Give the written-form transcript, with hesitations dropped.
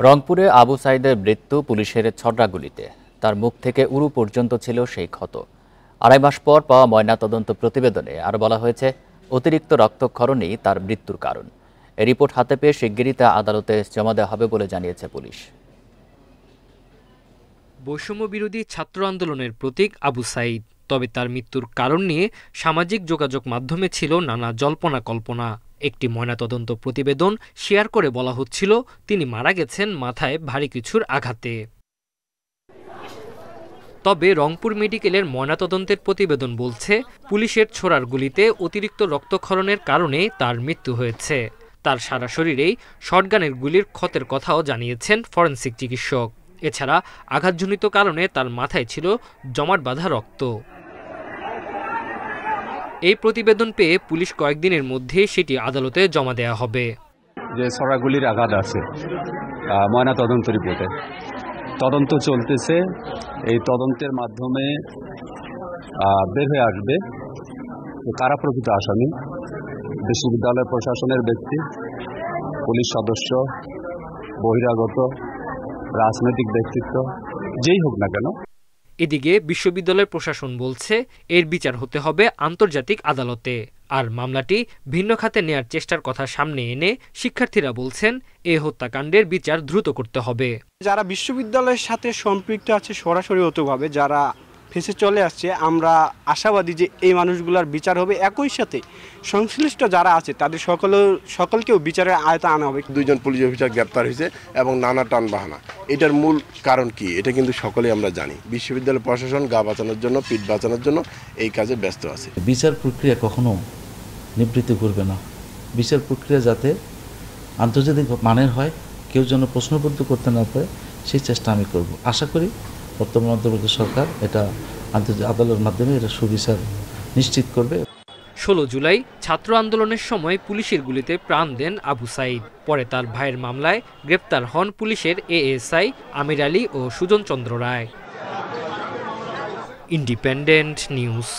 রংপুরে আবু সাইদের মৃত্যু পুলিশের ছড়াগুলিতে। তার মুখ থেকে উরু পর্যন্ত ছিল সেই ক্ষত। ২.৫ মাস পর পাওয়া ময়নাতদন্ত প্রতিবেদনে আরও বলা হয়েছে, অতিরিক্ত রক্তক্ষরণই তার মৃত্যুর কারণ। এই রিপোর্ট হাতে পেয়ে শিগগিরই তা আদালতে জমা দেওয়া হবে বলে জানিয়েছে পুলিশ। বৈষম্য বিরোধী ছাত্র আন্দোলনের প্রতীক আবু সাইদ, তবে তার মৃত্যুর কারণ নিয়ে সামাজিক যোগাযোগ মাধ্যমে ছিল নানা জল্পনা কল্পনা। একটি ময়নাতদন্ত প্রতিবেদন শেয়ার করে বলা হচ্ছিল তিনি মারা গেছেন মাথায় ভারী কিছুর আঘাতে। তবে রংপুর মেডিকেলের ময়নাতদন্তের প্রতিবেদন বলছে, পুলিশের ছোড়ার গুলিতে অতিরিক্ত রক্তক্ষরণের কারণে তার মৃত্যু হয়েছে। তার সারা শরীরেই শটগানের গুলির ক্ষতের কথাও জানিয়েছেন ফরেনসিক চিকিৎসক। এছাড়া আঘাতজনিত কারণে তার মাথায় ছিল জমাট বাঁধা রক্ত। এই প্রতিবেদন পেয়ে পুলিশ কয়েকদিনের মধ্যে সেটি আদালতে জমা দেওয়া হবে। যে ছড়াগুলির আঘাত আছে ময়নাতদন্ত রিপোর্টে তদন্ত চলতেছে। এই তদন্তের মাধ্যমে বের হয়ে আসবে কারা প্রকৃত আসামি। বিশ্ববিদ্যালয় প্রশাসনের ব্যক্তি, পুলিশ সদস্য, বহিরাগত, রাজনৈতিক ব্যক্তিত্ব, যেই হোক না কেন। এদিকে বিশ্ববিদ্যালয় প্রশাসন বলছে এর বিচার হতে হবে আন্তর্জাতিক আদালতে। আর মামলাটি ভিন্ন খাতে নেয়ার চেষ্টার কথা সামনে এনে শিক্ষার্থীরা বলছেন এ হত্যাকাণ্ডের বিচার দ্রুত করতে হবে। যারা বিশ্ববিদ্যালয়ের সাথে সম্পৃক্ত আছে সরাসরি হতভাবে, যারা ফেসে চলে আসছে, আমরা আশাবাদী যে এই মানুষগুলোর বিচার হবে। একই সাথে সংশ্লিষ্ট যারা আছে তাদের সকলকেও বিচারের আয়তা আনা হবে। 2 জন পুলিশ অফিসার গ্রেপ্তার হয়েছে এবং নানা টানবাহানা। এটার মূল কারণ কি, এটা কিন্তু সকলেই আমরা জানি। বিশ্ববিদ্যালয় প্রশাসন গা বাঁচানোর জন্য, পিঠ বাঁচানোর জন্য এই কাজে ব্যস্ত আছে। বিচার প্রক্রিয়া কখনো নিবৃত্তি করবে না। বিচার প্রক্রিয়া যাতে আন্তর্জাতিক মানের হয়, কেউ যেন প্রশ্নবিদ্ধ করতে না পারে, সেই চেষ্টা আমি করব। আশা করি বর্তমান অন্তর্বর্তী সরকার এটা আন্তর্জাতিক আদালতের মাধ্যমে এটা সুবিচার নিশ্চিত করবে। 16 জুলাই ছাত্র আন্দোলনের সময় পুলিশের গুলিতে প্রাণ দেন আবু সাইদ। পরে তার ভাইয়ের মামলায় গ্রেপ্তার হন পুলিশের এএসআই আমির আলী ও সুজন চন্দ্র রায়। Independent news.